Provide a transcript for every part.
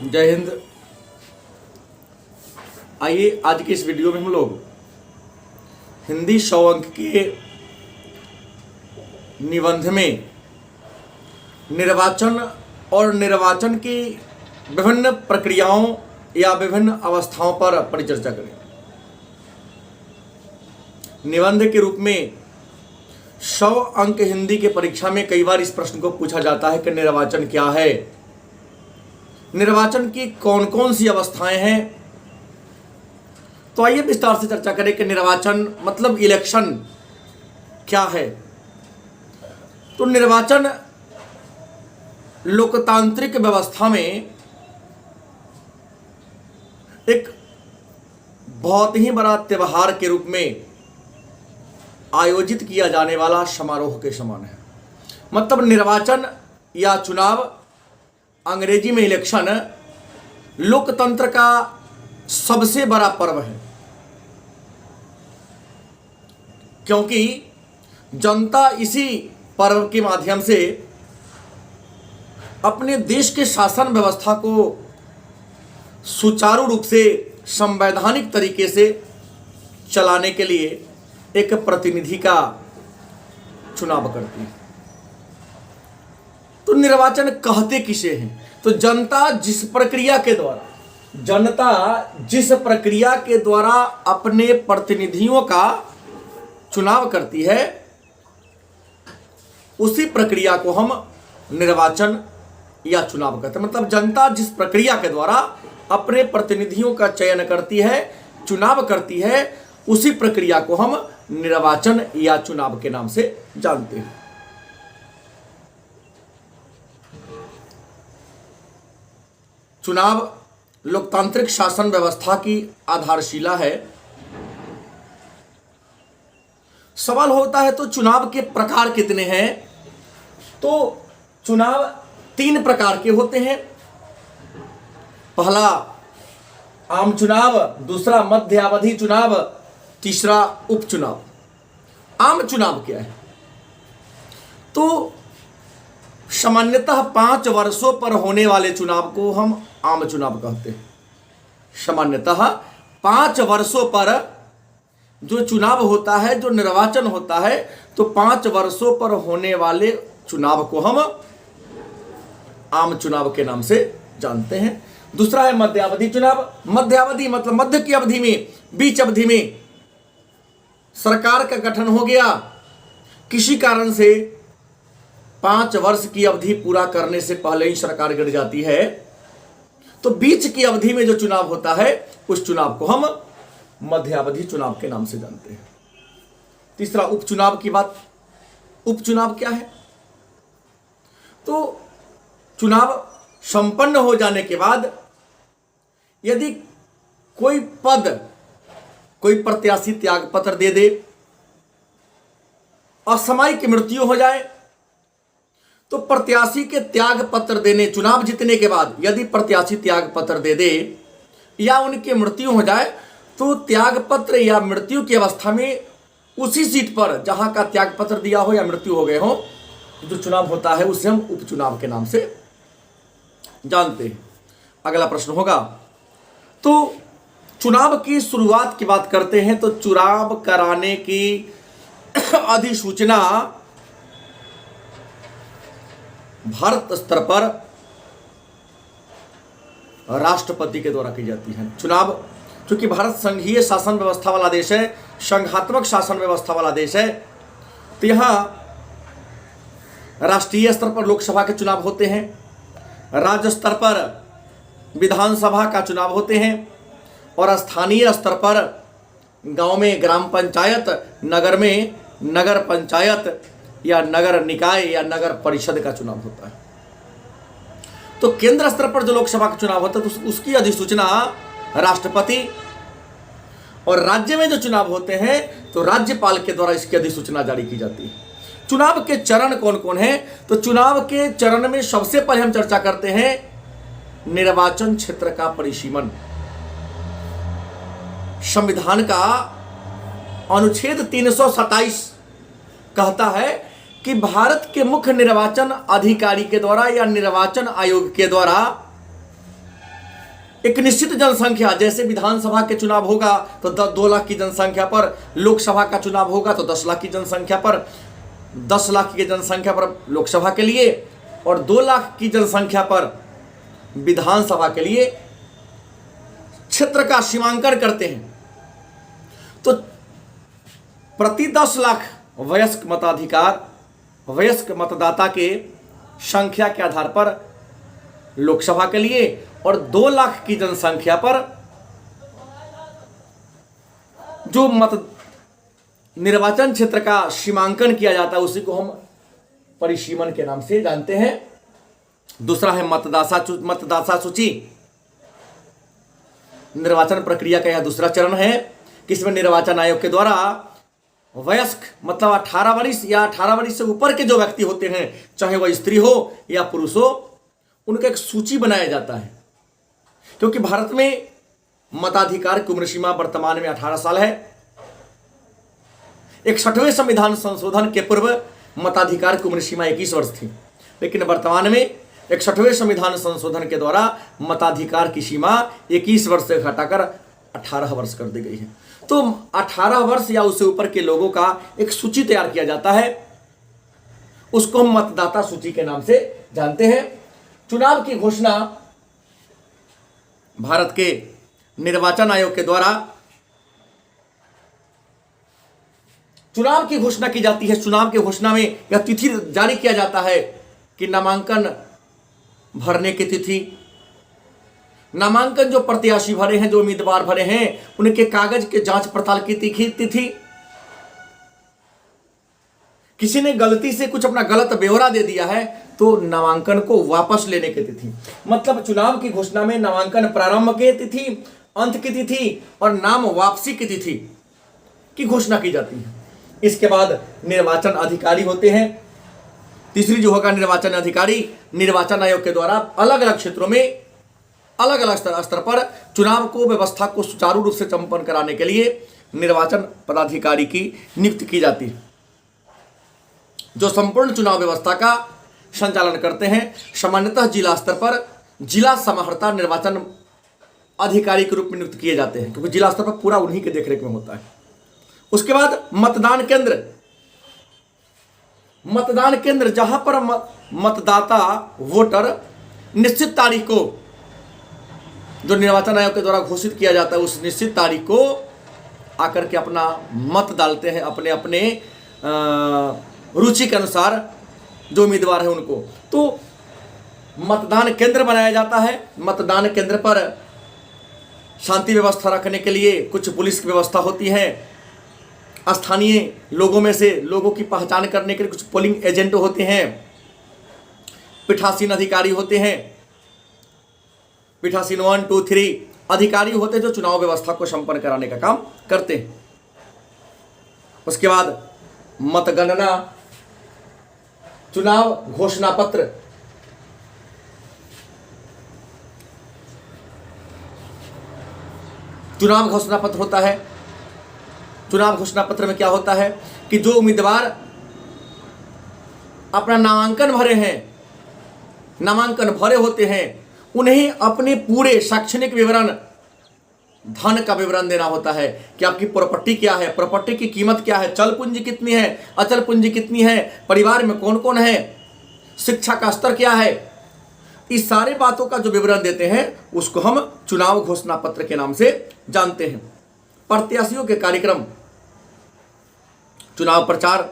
जय हिंद। आइए आज के इस वीडियो में हम लोग हिंदी 100 अंक के निबंध में निर्वाचन और निर्वाचन की विभिन्न प्रक्रियाओं या विभिन्न अवस्थाओं पर परिचर्चा करें। निबंध के रूप में 100 अंक हिंदी के परीक्षा में कई बार इस प्रश्न को पूछा जाता है कि निर्वाचन क्या है, निर्वाचन की कौन कौन सी अवस्थाएं हैं। तो आइए विस्तार से चर्चा करें कि निर्वाचन मतलब इलेक्शन क्या है। तो निर्वाचन लोकतांत्रिक व्यवस्था में एक बहुत ही बड़ा त्यौहार के रूप में आयोजित किया जाने वाला समारोह के समान है। मतलब निर्वाचन या चुनाव, अंग्रेजी में इलेक्शन, लोकतंत्र का सबसे बड़ा पर्व है, क्योंकि जनता इसी पर्व के माध्यम से अपने देश के शासन व्यवस्था को सुचारू रूप से संवैधानिक तरीके से चलाने के लिए एक प्रतिनिधि का चुनाव करती है। तो निर्वाचन कहते किसे हैं? तो जनता जिस प्रक्रिया के द्वारा अपने प्रतिनिधियों का चुनाव करती है, उसी प्रक्रिया को हम निर्वाचन या चुनाव कहते हैं। मतलब जनता जिस प्रक्रिया के द्वारा अपने प्रतिनिधियों का चयन करती है, चुनाव करती है, उसी प्रक्रिया को हम निर्वाचन या चुनाव के नाम से जानते हैं। चुनाव लोकतांत्रिक शासन व्यवस्था की आधारशिला है। सवाल होता है तो चुनाव के प्रकार कितने हैं? तो चुनाव 3 प्रकार के होते हैं। पहला आम चुनाव, दूसरा मध्यावधि चुनाव, तीसरा उपचुनाव। आम चुनाव क्या है? तो सामान्यतः 5 वर्षों पर होने वाले चुनाव को हम आम चुनाव कहते हैं। सामान्यतः 5 वर्षों पर जो चुनाव होता है, जो निर्वाचन होता है, तो 5 वर्षों पर होने वाले चुनाव को हम आम चुनाव के नाम से जानते हैं। दूसरा है मध्यावधि चुनाव। मध्यावधि मतलब मध्य की अवधि में, बीच अवधि में सरकार का गठन हो गया, किसी कारण से 5 वर्ष की अवधि पूरा करने से पहले ही सरकार गिर जाती है, तो बीच की अवधि में जो चुनाव होता है, उस चुनाव को हम मध्यावधि चुनाव के नाम से जानते हैं। तीसरा उपचुनाव की बात। उपचुनाव क्या है? तो चुनाव संपन्न हो जाने के बाद यदि कोई प्रत्याशी त्याग पत्र दे दे, असामयिक मृत्यु हो जाए, तो प्रत्याशी के त्याग पत्र देने, चुनाव जीतने के बाद यदि प्रत्याशी त्याग पत्र दे दे या उनकी मृत्यु हो जाए, तो त्याग पत्र या मृत्यु की अवस्था में उसी सीट पर जहां का त्याग पत्र दिया हो या मृत्यु हो गए हो, जो चुनाव होता है उसे हम उपचुनाव के नाम से जानते हैं। अगला प्रश्न होगा, तो चुनाव की शुरुआत की बात करते हैं। तो चुनाव कराने की अधिसूचना भारत स्तर पर राष्ट्रपति के द्वारा की जाती है। चुनाव, चूंकि भारत संघीय शासन व्यवस्था वाला देश है, संघात्मक शासन व्यवस्था वाला देश है, तो यहां राष्ट्रीय स्तर पर लोकसभा के चुनाव होते हैं, राज्य स्तर पर विधानसभा का चुनाव होते हैं, और स्थानीय स्तर पर गांव में ग्राम पंचायत, नगर में नगर पंचायत या नगर निकाय या नगर परिषद का चुनाव होता है। तो केंद्र स्तर पर जो लोकसभा का चुनाव होता है, तो उसकी अधिसूचना राष्ट्रपति, और राज्य में जो चुनाव होते हैं तो राज्यपाल के द्वारा इसकी अधिसूचना जारी की जाती है। चुनाव के चरण कौन कौन हैं? तो चुनाव के चरण में सबसे पहले हम चर्चा करते हैं निर्वाचन क्षेत्र का परिसीमन। संविधान का अनुच्छेद 327 कहता है कि भारत के मुख्य निर्वाचन अधिकारी के द्वारा या निर्वाचन आयोग के द्वारा एक निश्चित जनसंख्या, जैसे विधानसभा के चुनाव होगा तो 2 लाख की जनसंख्या पर, लोकसभा का चुनाव होगा तो 10 लाख की जनसंख्या पर, 10 लाख की जनसंख्या पर लोकसभा के लिए और 2 लाख की जनसंख्या पर विधानसभा के लिए क्षेत्र का सीमांकन करते हैं। तो प्रति 10 लाख वयस्क मताधिकार, वयस्क मतदाता के संख्या के आधार पर लोकसभा के लिए और 2 लाख की जनसंख्या पर जो निर्वाचन क्षेत्र का सीमांकन किया जाता है उसी को हम परिसीमन के नाम से जानते हैं। दूसरा है मतदाता सूची। निर्वाचन प्रक्रिया का यह दूसरा चरण है कि इसमें निर्वाचन आयोग के द्वारा वयस्क मतलब 18 वर्ष या 18 वर्ष से ऊपर के जो व्यक्ति होते हैं, चाहे वह स्त्री हो या पुरुष हो, उनका एक सूची बनाया जाता है। क्योंकि भारत में मताधिकार की उम्र सीमा वर्तमान में 18 साल है। 61वें संविधान संशोधन के पूर्व मताधिकार की उम्र सीमा 21 वर्ष थी, लेकिन वर्तमान में 61वें संविधान संशोधन के द्वारा मताधिकार की सीमा 21 वर्ष से घटाकर 18 वर्ष कर दी गई है। तो 18 वर्ष या उससे ऊपर के लोगों का एक सूची तैयार किया जाता है, उसको हम मतदाता सूची के नाम से जानते हैं। चुनाव की घोषणा भारत के निर्वाचन आयोग के द्वारा चुनाव की घोषणा की जाती है। चुनाव की घोषणा में यह तिथि जारी किया जाता है कि नामांकन भरने की तिथि, नामांकन जो प्रत्याशी भरे हैं, जो उम्मीदवार भरे हैं, उनके कागज के जांच पड़ताल की तिथि, किसी ने गलती से कुछ अपना गलत ब्यौरा दे दिया है तो नामांकन को वापस लेने की तिथि। मतलब चुनाव की घोषणा में नामांकन प्रारंभ की तिथि, अंत की तिथि और नाम वापसी की तिथि की घोषणा की जाती है। इसके बाद निर्वाचन अधिकारी होते हैं। तीसरी जो होगा निर्वाचन अधिकारी, निर्वाचन आयोग के द्वारा अलग अलग क्षेत्रों में अलग अलग स्तर पर चुनाव को व्यवस्था को सुचारू रूप से संपन्न कराने के लिए निर्वाचन पदाधिकारी की नियुक्ति की जाती है, जो संपूर्ण चुनाव व्यवस्था का संचालन करते हैं। सामान्यतः जिला स्तर पर जिला समाहर्ता निर्वाचन अधिकारी के रूप में नियुक्त किए जाते हैं, क्योंकि जिला स्तर पर पूरा उन्हीं के देखरेख में होता है। उसके बाद मतदान केंद्र, मतदान केंद्र जहां पर मतदाता वोटर निश्चित तारीख को, जो निर्वाचन आयोग के द्वारा घोषित किया जाता है, उस निश्चित तारीख को आकर के अपना मत डालते हैं, अपने अपने रुचि के अनुसार जो उम्मीदवार है उनको। तो मतदान केंद्र बनाया जाता है। मतदान केंद्र पर शांति व्यवस्था रखने के लिए कुछ पुलिस की व्यवस्था होती है। स्थानीय लोगों में से लोगों की पहचान करने के लिए कुछ पोलिंग एजेंट होते हैं, पीठासीन अधिकारी होते हैं, पीठासीन 1, 2, 3 अधिकारी होते हैं जो चुनाव व्यवस्था को संपन्न कराने का काम करते हैं। उसके बाद मतगणना, चुनाव घोषणा पत्र, चुनाव घोषणा पत्र होता है। चुनाव घोषणा पत्र में क्या होता है कि जो उम्मीदवार अपना नामांकन भरे होते हैं, उन्हें अपने पूरे शैक्षणिक विवरण, धन का विवरण देना होता है कि आपकी प्रॉपर्टी क्या है, प्रॉपर्टी की कीमत क्या है, चल पूंजी कितनी है, अचल पूंजी कितनी है, परिवार में कौन कौन है, शिक्षा का स्तर क्या है। इस सारे बातों का जो विवरण देते हैं उसको हम चुनाव घोषणा पत्र के नाम से जानते हैं। प्रत्याशियों के कार्यक्रम, चुनाव प्रचार,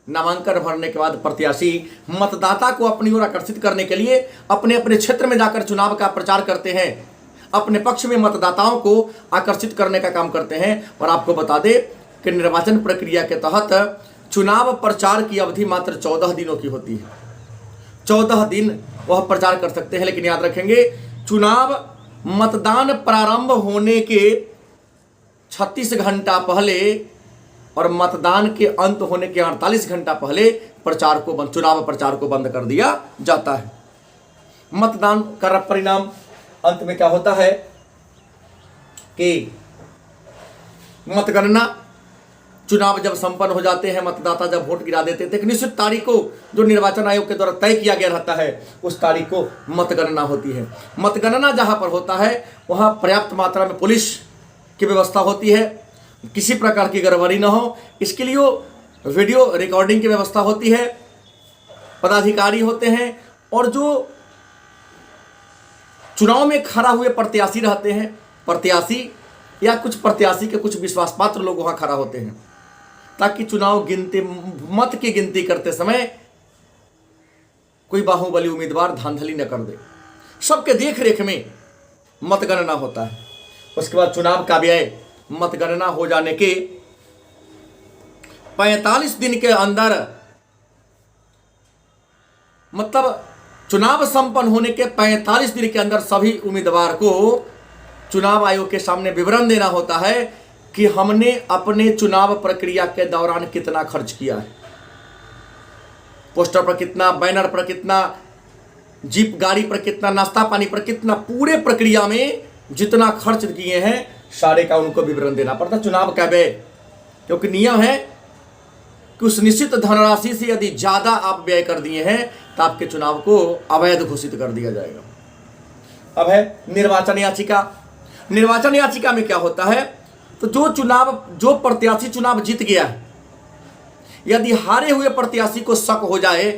नामांकन भरने के बाद प्रत्याशी मतदाता को अपनी ओर आकर्षित करने के लिए अपने अपने क्षेत्र में जाकर चुनाव का प्रचार करते हैं, अपने पक्ष में मतदाताओं को आकर्षित करने का काम करते हैं। और आपको बता दें कि निर्वाचन प्रक्रिया के तहत चुनाव प्रचार की अवधि मात्र 14 दिनों की होती है। 14 दिन वह प्रचार कर सकते हैं, लेकिन याद रखेंगे चुनाव मतदान प्रारंभ होने के 36 घंटा पहले और मतदान के अंत होने के 48 घंटा पहले चुनाव प्रचार को बंद कर दिया जाता है। मतदान का परिणाम अंत में क्या होता है कि मतगणना, चुनाव जब संपन्न हो जाते हैं, मतदाता जब वोट गिरा देते हैं, तो एक निश्चित तारीख को जो निर्वाचन आयोग के द्वारा तय किया गया रहता है, उस तारीख को मतगणना होती है। मतगणना जहां पर होता है वहां पर्याप्त मात्रा में पुलिस की व्यवस्था होती है, किसी प्रकार की गड़बड़ी न हो, इसके लिए वीडियो रिकॉर्डिंग की व्यवस्था होती है, पदाधिकारी होते हैं, और जो चुनाव में खड़ा हुए प्रत्याशी रहते हैं, प्रत्याशी या कुछ प्रत्याशी के कुछ विश्वास पात्र लोग वहां खड़ा होते हैं, ताकि चुनाव गिनती, मत की गिनती करते समय कोई बाहुबली उम्मीदवार धांधली न कर दे। सबके देख रेख में मतगणना होता है। उसके बाद चुनाव का व्यय मतगणना हो जाने के 45 दिन के अंदर, मतलब चुनाव संपन्न होने के 45 दिन के अंदर सभी उम्मीदवार को चुनाव आयोग के सामने विवरण देना होता है कि हमने अपने चुनाव प्रक्रिया के दौरान कितना खर्च किया है, पोस्टर पर कितना, बैनर पर कितना, जीप गाड़ी पर कितना, नाश्ता पानी पर कितना, पूरे प्रक्रिया में जितना खर्च किए हैं सारे का उनको विवरण देना पड़ता है। चुनाव का व्यय, क्योंकि नियम है कि उस निश्चित धनराशि से यदि ज्यादा आप व्यय कर दिए हैं तो आपके चुनाव को अवैध घोषित कर दिया जाएगा। अब है निर्वाचन याचिका। निर्वाचन याचिका में क्या होता है, तो जो प्रत्याशी चुनाव जीत गया है, यदि हारे हुए प्रत्याशी को शक हो जाए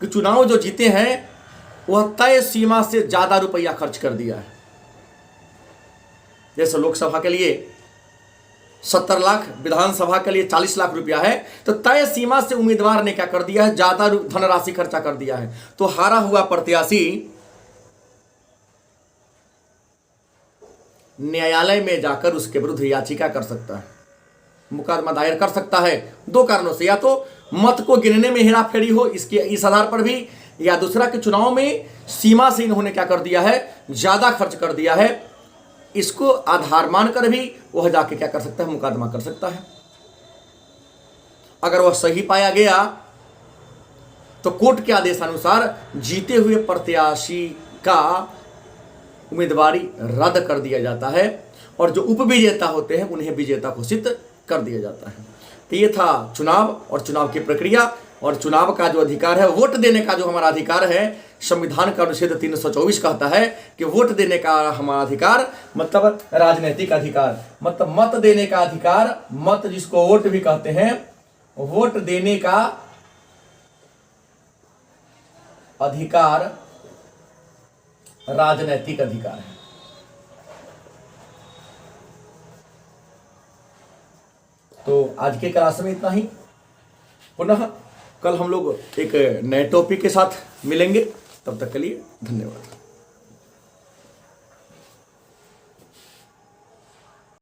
कि चुनाव जो जीते हैं वह तय सीमा से ज्यादा रुपया खर्च कर दिया है, जैसे लोकसभा के लिए 70 लाख, विधानसभा के लिए 40 लाख रुपया है, तो तय सीमा से उम्मीदवार ने क्या कर दिया है, ज्यादा धनराशि खर्चा कर दिया है, तो हारा हुआ प्रत्याशी न्यायालय में जाकर उसके विरुद्ध याचिका कर सकता है, मुकदमा दायर कर सकता है। दो कारणों से, या तो मत को गिनने में हेराफेरी हो इस आधार पर भी, या दूसरा कि चुनाव में सीमा से इन्होंने क्या कर दिया है, ज्यादा खर्च कर दिया है, इसको आधार मानकर भी वह जाके क्या कर सकता है, मुकदमा कर सकता है। अगर वह सही पाया गया तो कोर्ट के आदेशानुसार जीते हुए प्रत्याशी का उम्मीदवारी रद्द कर दिया जाता है, और जो उपविजेता होते हैं उन्हें विजेता घोषित कर दिया जाता है। तो ये था चुनाव और चुनाव की प्रक्रिया, और चुनाव का जो अधिकार है, वोट देने का जो हमारा अधिकार है, संविधान का अनुच्छेद 324 कहता है कि वोट देने का हमारा अधिकार मतलब राजनीतिक अधिकार, मतलब मत देने का अधिकार, मत जिसको वोट भी कहते हैं, वोट देने का अधिकार राजनीतिक अधिकार है। तो आज के क्लास में इतना ही। पुनः कल हम लोग एक नए टॉपिक के साथ मिलेंगे, तब तक के लिए धन्यवाद।